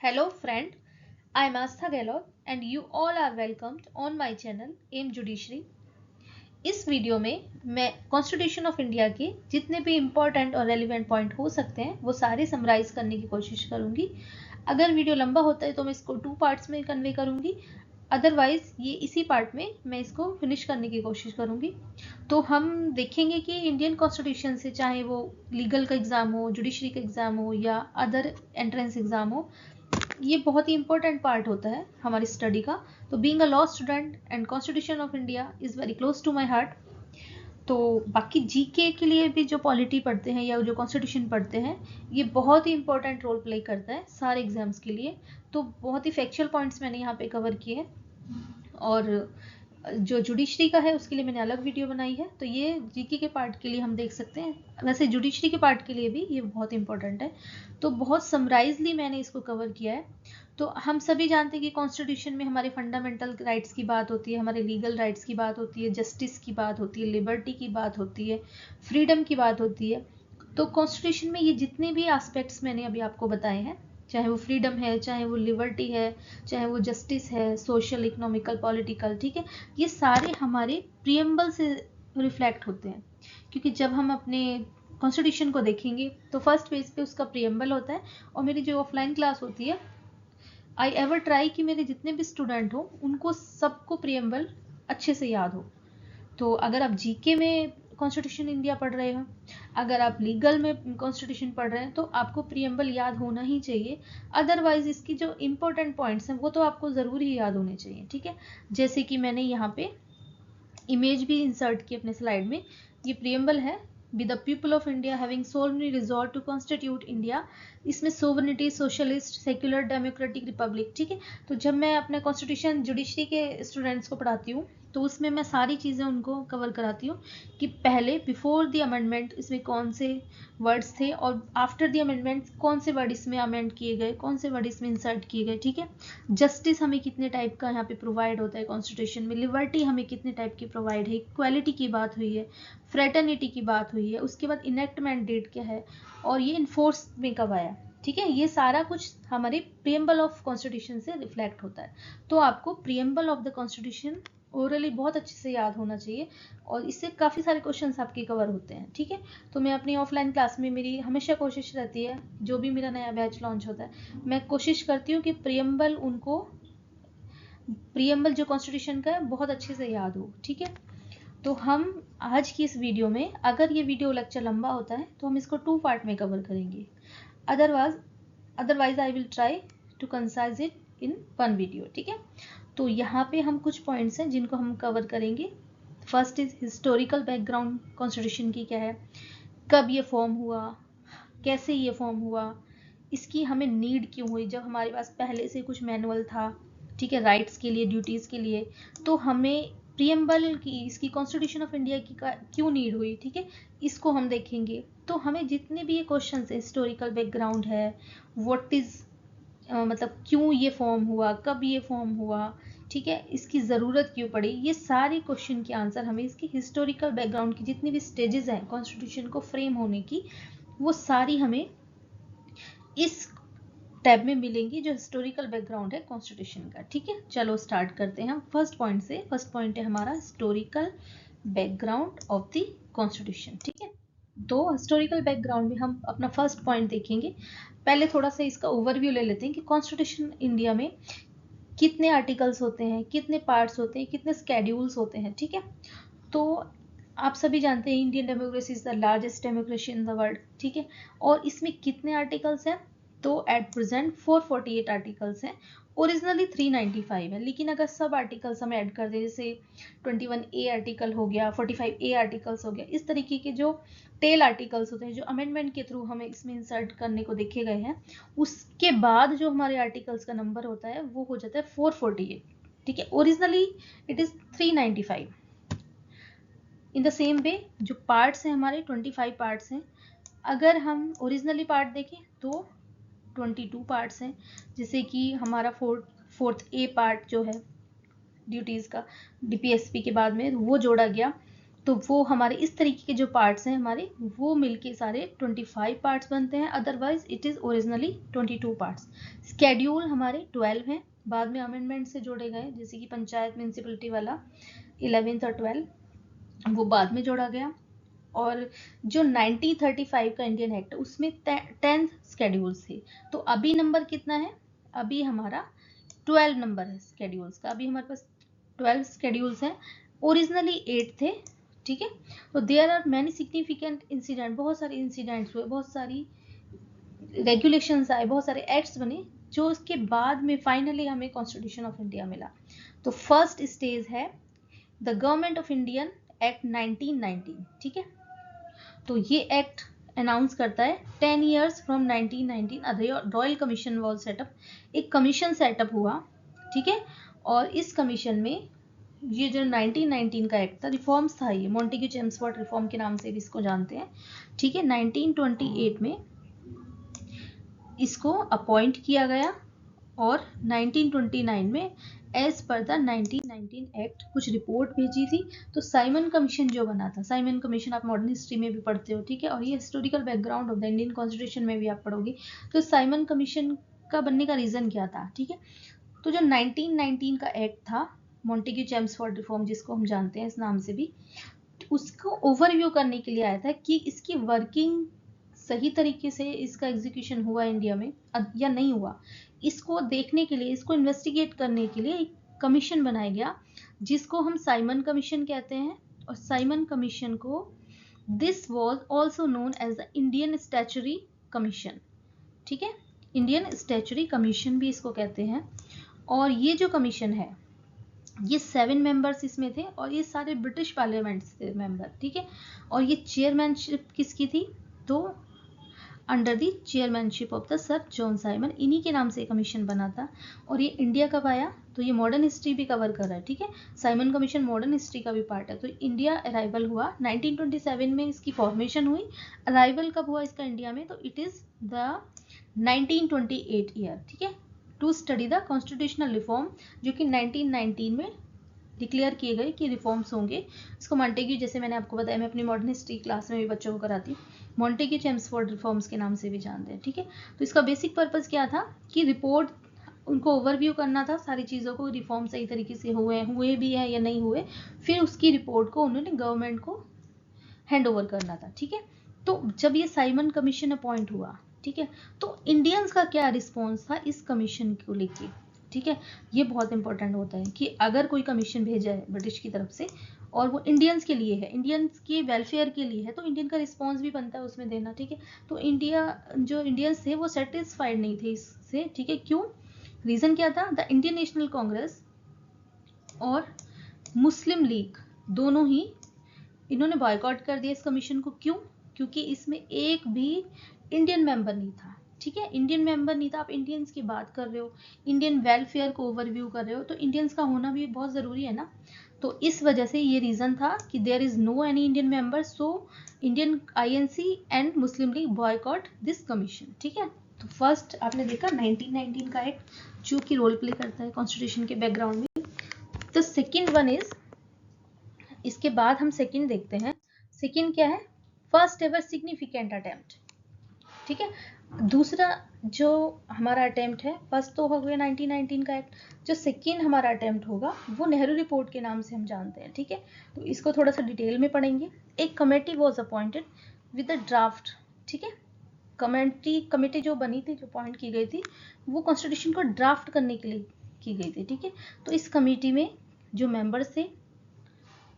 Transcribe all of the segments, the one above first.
Hello friend, I am Astha Gehlot and you all are welcomed on my channel aim judiciary. इस video में मैं constitution of India के जितने भी important और रेलिवेंट पॉइंट हो सकते हैं वो सारे समराइज करने की कोशिश करूंगी। अगर वीडियो लंबा होता है तो मैं इसको 2 पार्ट्स में कन्वे करूंगी, अदरवाइज ये इसी पार्ट में मैं इसको फिनिश करने की कोशिश करूंगी। तो हम देखेंगे कि इंडियन कॉन्स्टिट्यूशन से, चाहे वो लीगल का एग्जाम हो, जुडिशरी का एग्जाम हो या अदर एंट्रेंस एग्जाम हो, ये बहुत ही इंपॉर्टेंट पार्ट होता है हमारी स्टडी का। तो being a law student and constitution of India is very close to my heart. तो बाकी जीके के लिए भी जो पॉलिटी पढ़ते हैं या जो कॉन्स्टिट्यूशन पढ़ते हैं, ये बहुत ही इंपॉर्टेंट रोल प्ले करता है सारे एग्जाम्स के लिए। तो बहुत ही फैक्चुअल पॉइंट्स मैंने यहाँ पे कवर किए हैं, और जो जुडिशरी का है उसके लिए मैंने अलग वीडियो बनाई है। तो ये जीके के पार्ट के लिए हम देख सकते हैं, वैसे जुडिशरी के पार्ट के लिए भी ये बहुत इंपॉर्टेंट है। तो बहुत समराइजली मैंने इसको कवर किया है। तो हम सभी जानते हैं कि कॉन्स्टिट्यूशन में हमारे फंडामेंटल राइट्स की बात होती है, हमारे लीगल राइट्स की बात होती है, जस्टिस की बात होती है, लिबर्टी की बात होती है, फ्रीडम की बात होती है। तो कॉन्स्टिट्यूशन में ये जितने भी एस्पेक्ट्स मैंने अभी आपको बताए हैं, चाहे वो फ्रीडम है, चाहे वो लिबर्टी है, चाहे वो जस्टिस है, सोशल, इकोनॉमिकल, पॉलिटिकल, ठीक है, ये सारे हमारे प्रियम्बल से रिफ्लेक्ट होते हैं। क्योंकि जब हम अपने कॉन्स्टिट्यूशन को देखेंगे तो फर्स्ट पेज पे उसका प्रियम्बल होता है। और मेरी जो ऑफलाइन क्लास होती है, आई एवर ट्राई कि मेरे जितने भी स्टूडेंट हो उनको सबको प्रियम्बल अच्छे से याद हो। तो अगर आप जीके में कॉन्स्टिट्यूशन इंडिया पढ़ रहे हो, अगर आप लीगल में कॉन्स्टिट्यूशन पढ़ रहे हैं, तो आपको प्रियम्बल याद होना ही चाहिए। अदरवाइज इसकी जो इंपॉर्टेंट पॉइंट्स हैं वो तो आपको ज़रूर ही याद होने चाहिए, ठीक है। जैसे कि मैंने यहाँ पे इमेज भी इंसर्ट की अपने स्लाइड में। ये प्रियम्बल है, with the people of India having solemnly resolved to constitute India. इसमें sovereignty, socialist, secular, democratic republic, ठीक है। तो जब मैं अपने कॉन्स्टिट्यूशन जुडिशरी के स्टूडेंट्स को पढ़ाती हूँ तो उसमें मैं सारी चीज़ें उनको कवर कराती हूँ कि पहले बिफोर द अमेंडमेंट इसमें कौन से वर्ड्स थे, और आफ्टर द अमेंडमेंट कौन से वर्ड इसमें अमेंड किए गए, कौन से वर्ड इसमें इंसर्ट किए गए, ठीक है। जस्टिस हमें कितने टाइप का यहाँ पे प्रोवाइड होता है कॉन्स्टिट्यूशन में, लिबर्टी हमें कितने टाइप की प्रोवाइड है, इक्वालिटी की बात हुई है, फ्रेटर्निटी की बात हुई है, उसके बाद इनेक्टमेंट डेट क्या है, और ये इन्फोर्स में कब आया, ठीक है। ये सारा कुछ हमारे प्रियम्बल ऑफ कॉन्स्टिट्यूशन से रिफ्लेक्ट होता है। तो आपको preamble of the constitution orally बहुत अच्छे से याद होना चाहिए, और इससे काफ़ी सारे क्वेश्चंस आपके कवर होते हैं, ठीक है। तो मैं अपनी ऑफलाइन क्लास में, मेरी हमेशा कोशिश रहती है, जो भी मेरा नया बैच लॉन्च होता है मैं कोशिश करती हूँ कि प्रियम्बल जो कॉन्स्टिट्यूशन का है बहुत अच्छे से याद हो, ठीक है। तो हम आज की इस वीडियो में, अगर ये वीडियो लेक्चर लंबा होता है तो हम इसको 2 पार्ट में कवर करेंगे। Otherwise I will try to concise it in 1 video, ठीक है। तो यहाँ पे हम कुछ पॉइंट्स हैं जिनको हम कवर करेंगे। First is historical background constitution की क्या है, कब ये फॉर्म हुआ, कैसे ये फॉर्म हुआ, इसकी हमें नीड क्यों हुई, जब हमारे पास पहले से कुछ मैनुअल था, ठीक है, राइट्स के लिए, ड्यूटीज़ के लिए, तो हमें प्रियम्बल की, इसकी कॉन्स्टिट्यूशन ऑफ इंडिया की क्यों नीड हुई, ठीक है, इसको हम देखेंगे। तो हमें जितने भी ये क्वेश्चन है, हिस्टोरिकल बैकग्राउंड है, व्हाट इज़, मतलब क्यों ये फॉर्म हुआ, कब ये फॉर्म हुआ, ठीक है, इसकी ज़रूरत क्यों पड़ी, ये सारे क्वेश्चन के आंसर हमें इसकी हिस्टोरिकल बैकग्राउंड की जितनी भी स्टेजेस हैं कॉन्स्टिट्यूशन को फ्रेम होने की, वो सारी हमें इस टैब में मिलेंगी, जो हिस्टोरिकल बैकग्राउंड है कॉन्स्टिट्यूशन का, ठीक है। चलो स्टार्ट करते हैं हम फर्स्ट पॉइंट से। फर्स्ट पॉइंट है हमारा historical background of the constitution, ठीक है। तो हिस्टोरिकल बैकग्राउंड में हम अपना फर्स्ट पॉइंट देखेंगे। पहले थोड़ा सा इसका ओवरव्यू ले लेते हैं कि कॉन्स्टिट्यूशन इंडिया में कितने आर्टिकल्स होते हैं, कितने पार्ट्स होते हैं, कितने स्केड्यूल्स होते हैं, ठीक है। तो आप सभी जानते हैं Indian democracy is the largest democracy in the world, ठीक है। और इसमें कितने आर्टिकल्स हैं, तो एट प्रेजेंट 448 आर्टिकल्स हैं। ओरिजिनली 395 है, लेकिन अगर सब आर्टिकल्स हम ऐड कर दें, जैसे 21A आर्टिकल हो गया, 45A आर्टिकल्स हो गया, इस तरीके के जो टेल आर्टिकल्स होते हैं, जो अमेंडमेंट के थ्रू हमें इसमें इंसर्ट करने को देखे गए हैं, उसके बाद जो हमारे आर्टिकल्स का नंबर होता है वो हो जाता है 448, ठीक है। Originally it is 395। In the same way जो पार्ट्स हैं हमारे 25 पार्ट्स हैं। अगर हम ओरिजिनली पार्ट देखें तो 22 पार्ट्स हैं, जैसे कि हमारा फोर्थ ए पार्ट जो है ड्यूटीज़ का, डीपीएसपी के बाद में वो जोड़ा गया। तो वो हमारे इस तरीके के जो पार्ट्स हैं हमारे, वो मिलके सारे 25 पार्ट्स बनते हैं, otherwise it is originally 22 parts. Schedule हमारे 12 हैं, बाद में अमेंडमेंट से जोड़े गए, जैसे कि पंचायत म्यूनसिपलिटी वाला 11th और 12 वो बाद में जोड़ा गया। और जो 1935 का इंडियन एक्ट उसमें 10 स्केड्यूल्स थे। तो अभी नंबर कितना है, अभी हमारा 12 नंबर है स्केड्यूल्स का, अभी हमारे पास 12 स्केड्यूल्स हैं, ओरिजिनली 8 थे। ठीक है, तो there are many significant incident, बहुत सारे इंसिडेंट्स हुए, बहुत सारी रेगुलेशंस आए, बहुत सारे एक्ट्स बने, जो उसके बाद में फाइनली हमें कॉन्स्टिट्यूशन ऑफ इंडिया मिला। तो फर्स्ट स्टेज है the government of Indian act 1919। ठीक है, तो ये एक्ट अनाउंस करता है 10 years from 1919 royal commission was setup, एक कमीशन सेटअप हुआ। ठीक है, और इस कमीशन में ये जो 1919 का एक्ट था, रिफॉर्म्स था, ये मॉन्टेग्यू चेम्सफोर्ड रिफॉर्म के नाम से भी इसको जानते हैं। ठीक है, 1928 में इसको अपॉइंट किया गया और 1929 में एज पर द 1919 एक्ट कुछ रिपोर्ट भेजी थी। तो साइमन कमीशन जो बना था, साइमन कमीशन आप मॉडर्न हिस्ट्री में भी पढ़ते हो। ठीक है, और ये historical background of the Indian constitution में भी आप पढ़ोगे। तो साइमन कमीशन का बनने का रीजन क्या था? ठीक है, तो जो 1919 का एक्ट था, मॉन्टेग्यू चेम्सफोर्ड रिफॉर्म जिसको हम जानते हैं इस नाम से भी, उसको ओवरव्यू करने के लिए आया था कि इसकी वर्किंग सही तरीके से इसका एग्जीक्यूशन हुआ इंडिया में या नहीं हुआ, इसको देखने के लिए, इसको इन्वेस्टिगेट करने के लिए एक कमीशन बनाया गया जिसको हम साइमन कमीशन कहते हैं। और साइमन कमीशन को this was also known as the Indian statutory commission. ठीक है, इंडियन स्टैच्यूटरी कमीशन भी इसको कहते हैं। और ये जो कमीशन है, ये 7 मेंबर्स इसमें थे और ये सारे ब्रिटिश पार्लियामेंट से मेंबर। ठीक है, और ये चेयरमैनशिप किसकी थी? तो under the chairmanship of the sir John Simon, इन्हीं के नाम से कमीशन बना था। और ये इंडिया कब आया? तो ये मॉडर्न हिस्ट्री भी कवर कर रहा है। ठीक है, साइमन कमीशन मॉडर्न हिस्ट्री का भी पार्ट है। तो इंडिया अराइवल हुआ 1927 में, इसकी फॉर्मेशन हुई। अराइवल कब हुआ इसका इंडिया में? तो इट इज द 1928 ईयर। ठीक है, to study the constitutional reform, जो कि 1919 में डिक्लेयर किए गए कि रिफॉर्म्स होंगे। इसको मॉन्टेग्यू, जैसे मैंने आपको बताया, मैं अपनी मॉडर्न हिस्ट्री क्लास में भी बच्चों को कराती हूँ, मॉन्टेग्यू चेम्सफोर्ड रिफॉर्म्स के नाम से भी जानते हैं। ठीक है, तो इसका बेसिक पर्पस क्या था कि रिपोर्ट उनको ओवरव्यू करना था सारी चीज़ों को, रिफॉर्म सही तरीके से हुए भी है या नहीं हुए, फिर उसकी रिपोर्ट को उन्होंने गवर्नमेंट को हैंड ओवर करना था। ठीक है, तो जब ये साइमन कमीशन अपॉइंट हुआ, ठीक है, तो इंडियंस का क्या रिस्पॉन्स था इस कमीशन को लेके? ठीक है, ये बहुत इंपॉर्टेंट होता है कि अगर कोई कमीशन भेजा है ब्रिटिश की तरफ से और वो इंडियंस के लिए है, इंडियंस के वेलफेयर के लिए है, तो इंडियन का रिस्पॉन्स भी बनता है उसमें देना। ठीक है, तो जो इंडियंस थे वो सेटिस्फाइड नहीं थे इससे। ठीक है, क्यों? रीजन क्या था? द इंडियन नेशनल कांग्रेस और मुस्लिम लीग दोनों ही इन्होंने बॉयकॉट कर दिया इस कमीशन को। क्यों? क्योंकि इसमें एक भी इंडियन मेंबर नहीं था। ठीक है, इंडियन मेंबर नहीं था। आप इंडियंस की बात कर रहे हो, इंडियन वेलफेयर को ओवरव्यू कर रहे हो, तो इंडियंस का होना भी बहुत ज़रूरी है ना। तो इस वजह से ये रीज़न था कि there is no any Indian member, so Indian INC and Muslim League boycott this commission. ठीक है, तो फर्स्ट आपने देखा 1919 का एक्ट जो कि रोल प्ले करता है कॉन्स्टिट्यूशन के बैकग्राउंड में। तो सेकेंड वन इज, इसके बाद हम सेकंड देखते हैं। सेकंड क्या है? First ever significant attempt. ठीक है, दूसरा जो हमारा अटेम्प्ट है, फर्स्ट तो हो गया 1919 का एक्ट, जो सेकंड हमारा अटेम्प्ट होगा वो नेहरू रिपोर्ट के नाम से हम जानते हैं। ठीक है, तो इसको थोड़ा सा डिटेल में पढ़ेंगे। एक committee was appointed with a draft. ठीक है, कमेटी जो बनी थी, जो अपॉइंट की गई थी, वो कॉन्स्टिट्यूशन को ड्राफ्ट करने के लिए की गई थी। ठीक है, तो इस कमेटी में जो मेंबर्स थे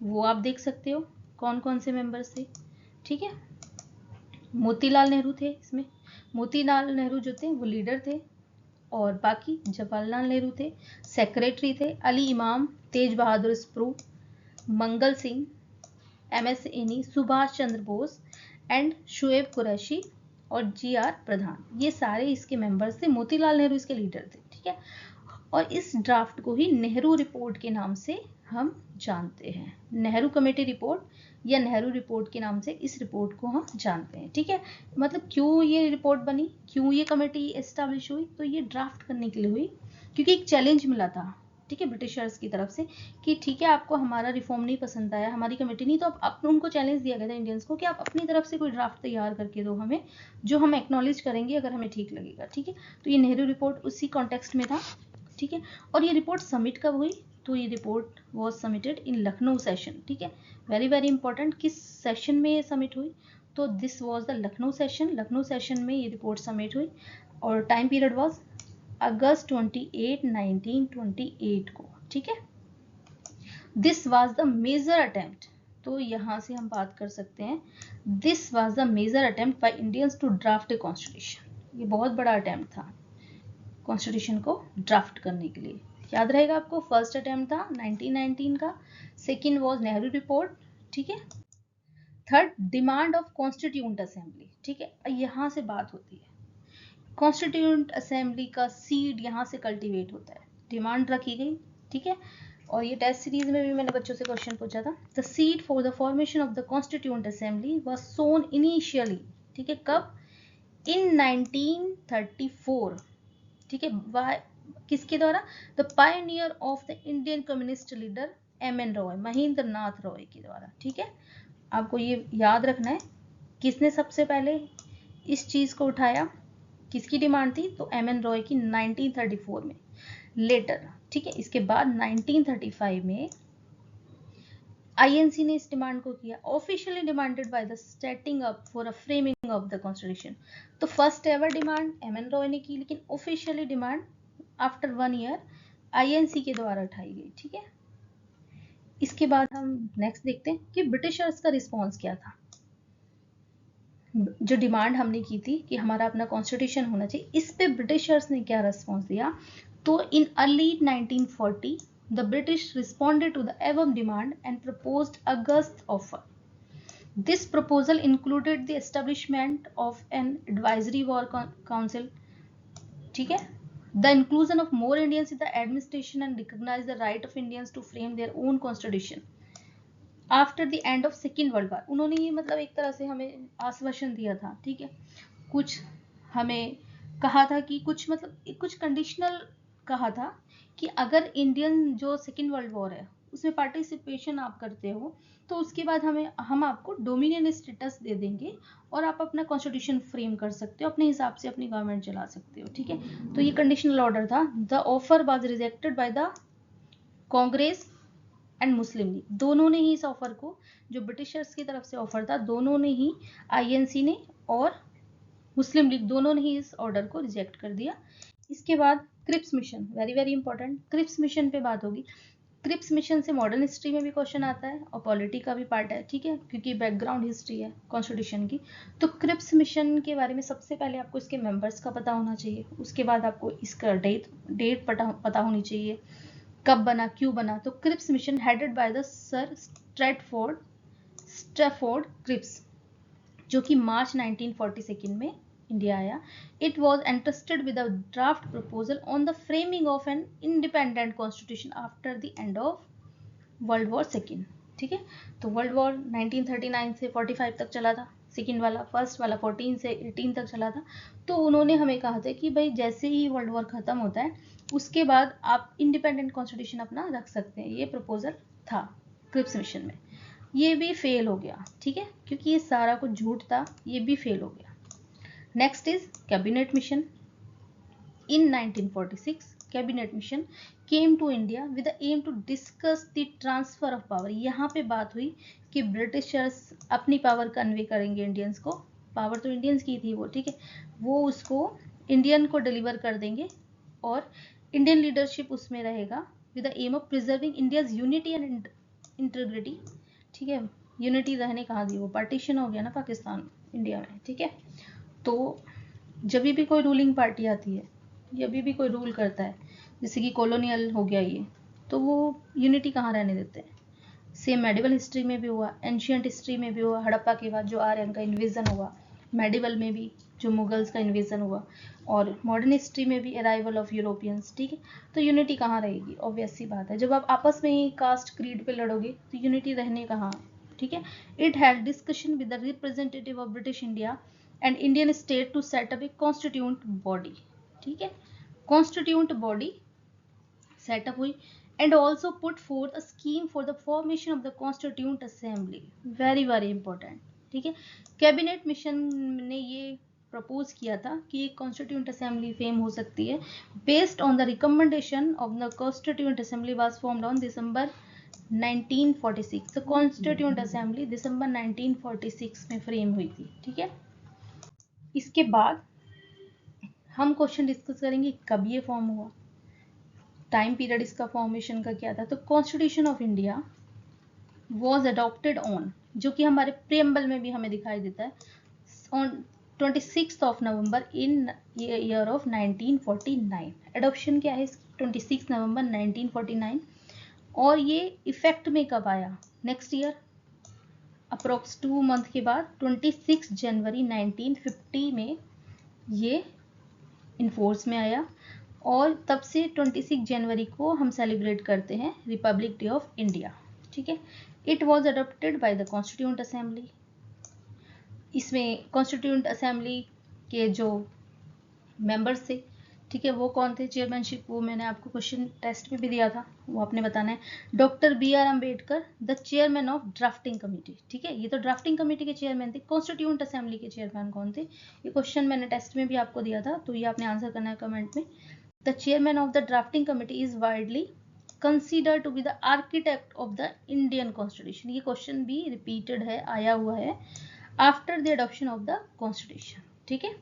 वो आप देख सकते हो कौन कौन से मेंबर्स थे। ठीक है, मोतीलाल नेहरू थे इसमें, मोतीलाल नेहरू जो थे वो लीडर थे, और बाकी जवाहरलाल नेहरू थे, सेक्रेटरी थे अली इमाम, तेज बहादुर स्प्रू, मंगल सिंह, MS एनी, सुभाष चंद्र बोस एंड शुएब कुरैशी और GR प्रधान, ये सारे इसके मेंबर्स थे। मोतीलाल नेहरू इसके लीडर थे। ठीक है, और इस ड्राफ्ट को ही नेहरू रिपोर्ट के नाम से हम जानते हैं। नेहरू कमेटी रिपोर्ट या नेहरू रिपोर्ट के नाम से इस रिपोर्ट को हम जानते हैं। ठीक है, मतलब क्यों ये रिपोर्ट बनी, क्यों ये कमेटी एस्टैब्लिश हुई? तो ये ड्राफ्ट करने के लिए हुई, क्योंकि एक चैलेंज मिला था ठीक है, ब्रिटिशर्स की तरफ से कि ठीक है आपको हमारा रिफॉर्म नहीं पसंद आया, हमारी कमेटी नहीं, तो अब उनको चैलेंज दिया गया था इंडियंस को कि आप अपनी तरफ से कोई ड्राफ्ट तैयार करके दो हमें, जो हम एक्नॉलेज करेंगे अगर हमें ठीक लगेगा। ठीक है, तो ये नेहरू रिपोर्ट उसी कॉन्टेक्स्ट में था। ठीक है, और ये रिपोर्ट सबमिट कब हुई, तो ये report was submitted in Lucknow session. ठीक है, वेरी वेरी इंपॉर्टेंट, किस सेशन में ये सबमिट हुई, तो this was the Lucknow session. Lucknow session में ये रिपोर्ट सबमिट हुई और टाइम पीरियड वॉज अगस्त 28, 1928 को। ठीक है, this was the major attempt, तो यहां से हम बात कर सकते हैं, this was the major attempt by Indians to draft a constitution. ये बहुत बड़ा अटेम्प्ट था कॉन्स्टिट्यूशन को ड्राफ्ट करने के लिए। याद रहेगा आपको, फर्स्ट अटेम्प्ट था 1919 का, सेकेंड वॉज नेहरू रिपोर्ट। ठीक है, third demand of constituent assembly. ठीक है, यहां से बात होती है, कॉन्स्टिट्यूंट असेंबली का सीड यहाँ से कल्टीवेट होता है, डिमांड रखी गई। ठीक है, और ये टेस्ट सीरीज में भी मैंने बच्चों से क्वेश्चन पूछा था। The seed for the formation of the constituent assembly was sown initially. ठीक है, कब, इन 1934। ठीक है, किसके द्वारा, the pioneer of the Indian communist leader M N. Roy, Mahendra Nath Roy के द्वारा। ठीक है, आपको ये याद रखना है, किसने सबसे पहले इस चीज को उठाया, किसकी डिमांड थी, तो एम.एन. रॉय की 1934 में। लेटर, ठीक है, इसके बाद 1935 में आईएनसी ने इस डिमांड को किया, officially demanded by the setting up for a framing of the constitution. तो first ever demand M N. Roy ने की, लेकिन officially demand after 1 year INC के द्वारा उठाई गई। ठीक है, इसके बाद हम नेक्स्ट देखते हैं कि ब्रिटिशर्स का रिस्पॉन्स क्या था। जो डिमांड हमने की थी कि हमारा अपना कॉन्स्टिट्यूशन होना चाहिए, इस पे ब्रिटिशर्स ने क्या रिस्पॉन्स दिया, तो in early 1940 the British responded to the above demand and proposed August offer. This proposal included the establishment of an advisory war council. ठीक है, the inclusion of more Indians in the administration and recognise the right of Indians to frame their own constitution after the end of second world war. उन्होंने ये मतलब एक तरह से हमें आश्वासन दिया था। ठीक है, कुछ हमें कहा था कि कुछ मतलब कुछ कंडीशनल कहा था कि अगर इंडियन जो सेकेंड वर्ल्ड वॉर है उसमें पार्टिसिपेशन आप करते हो तो उसके बाद हम आपको डोमिनियन स्टेटस दे देंगे और आप अपना कॉन्स्टिट्यूशन फ्रेम कर सकते हो, अपने हिसाब से अपनी गवर्नमेंट चला सकते हो। ठीक है, तो ये कंडीशनल ऑर्डर था। The offer was rejected by the Congress and Muslim league, दोनों ने ही इस ऑफर को, जो ब्रिटिशर्स की तरफ से ऑफर था, दोनों ने ही, आईएनसी ने और मुस्लिम लीग, दोनों ने ही इस ऑर्डर को रिजेक्ट कर दिया। इसके बाद Cripps mission, very very important, Cripps mission पे बात होगी। क्रिप्स मिशन से मॉडर्न हिस्ट्री में भी क्वेश्चन आता है और पॉलिटी का भी पार्ट है। ठीक है, क्योंकि बैकग्राउंड हिस्ट्री है कॉन्स्टिट्यूशन की। तो क्रिप्स मिशन के बारे में सबसे पहले आपको इसके मेंबर्स का पता होना चाहिए, उसके बाद आपको इसका डेट पता होनी चाहिए, कब बना, क्यों बना। तो Cripps mission headed by the sir Stafford Cripps, जो कि मार्च 1942 में इंडिया आया। It was entrusted with a draft proposal on the framing of an independent constitution after the end of world war second. ठीक है, तो world war 1939 से 45 तक चला था, सेकेंड वाला, फर्स्ट वाला 14 से 18 तक चला था। तो उन्होंने हमें कहा था कि भाई जैसे ही वर्ल्ड वॉर खत्म होता है उसके बाद आप इंडिपेंडेंट कॉन्स्टिट्यूशन अपना रख सकते हैं, ये प्रपोजल था क्रिप्स मिशन में। ये भी फेल हो गया। ठीक है, क्योंकि ये सारा कुछ झूठ था, ये भी फेल हो गया। Next is cabinet mission. In 1946 cabinet mission came to India with the aim to discuss the transfer of power. यहाँ पे बात हुई कि ब्रिटिशर्स अपनी पावर कन्वे करेंगे इंडियंस को, पावर तो इंडियंस की थी वो, ठीक है, वो उसको इंडियन को डिलीवर कर देंगे और इंडियन लीडरशिप उसमें रहेगा with the aim of preserving India's unity and integrity. ठीक है, यूनिटी रहने कहाँ दी, वो पार्टीशन हो गया ना पाकिस्तान इंडिया में। ठीक है, तो जब भी कोई रूलिंग पार्टी आती है या भी कोई रूल करता है, जैसे कि कॉलोनियल हो गया ये, तो वो यूनिटी कहाँ रहने देते हैं। सेम मेडिवल हिस्ट्री में भी हुआ, एंशियंट हिस्ट्री में भी हुआ, हड़प्पा के बाद जो आर्यन का इन्वेजन हुआ, मेडिवल में भी जो मुगल्स का इन्वेजन हुआ, और मॉडर्न हिस्ट्री में भी अराइवल ऑफ यूरोपियंस। ठीक है, तो यूनिटी कहाँ रहेगी, ऑब्वियस सी बात है, जब आप आपस में ही कास्ट क्रीड पे लड़ोगे तो यूनिटी रहने कहाँ। ठीक है, it had discussion with the representative of British India and Indian state to set up a constituent body. ठीक है, कॉन्स्टिट्यूंट बॉडी सेटअप हुई and also put forth a scheme for the formation of the constituent assembly, very very important, ठीक है। Cabinet mission ने ये propose किया था कि एक कॉन्स्टिट्यूंट असेंबली फेम हो सकती है based on the recommendation of the constituent assembly was formed on December 1946। तो कॉन्स्टिट्यूंट असेंबली दिसंबर 1946 में फ्रेम हुई थी, ठीक है। इसके बाद हम क्वेश्चन डिस्कस करेंगे कब ये फॉर्म हुआ, टाइम पीरियड इसका फॉर्मेशन का क्या था। तो constitution of India was adopted on, जो कि हमारे प्रियम्बल में भी हमें दिखाई देता है, on 26 of November in year of 1949। Adoption क्या है 26 नवंबर 1949। और ये इफेक्ट में कब आया, नेक्स्ट ईयर अप्रोक्स 2 मंथ के बाद 26 जनवरी 1950 में ये इनफोर्स में आया। और तब से 26 जनवरी को हम सेलिब्रेट करते हैं रिपब्लिक डे ऑफ इंडिया, ठीक है। It was adopted by the constituent assembly. इसमें कॉन्स्टिट्यूंट असेंबली के जो मेंबर्स थे, ठीक है, वो कौन थे, चेयरमैनशिप वो मैंने आपको क्वेश्चन टेस्ट में भी दिया था, वो आपने बताना है। Doctor BR Ambedkar, the chairman of drafting committee, ठीक है, ये तो ड्राफ्टिंग कमेटी के चेयरमैन थे। कॉन्स्टिट्यूंट असेंबली के चेयरमैन कौन थे, ये क्वेश्चन मैंने टेस्ट में भी आपको दिया था, तो ये आपने आंसर करना है कमेंट में। The chairman of the drafting committee is widely considered to be the architect of the Indian constitution. ये क्वेश्चन भी रिपीटेड है, आया हुआ है after the adoption of the constitution, ठीक है।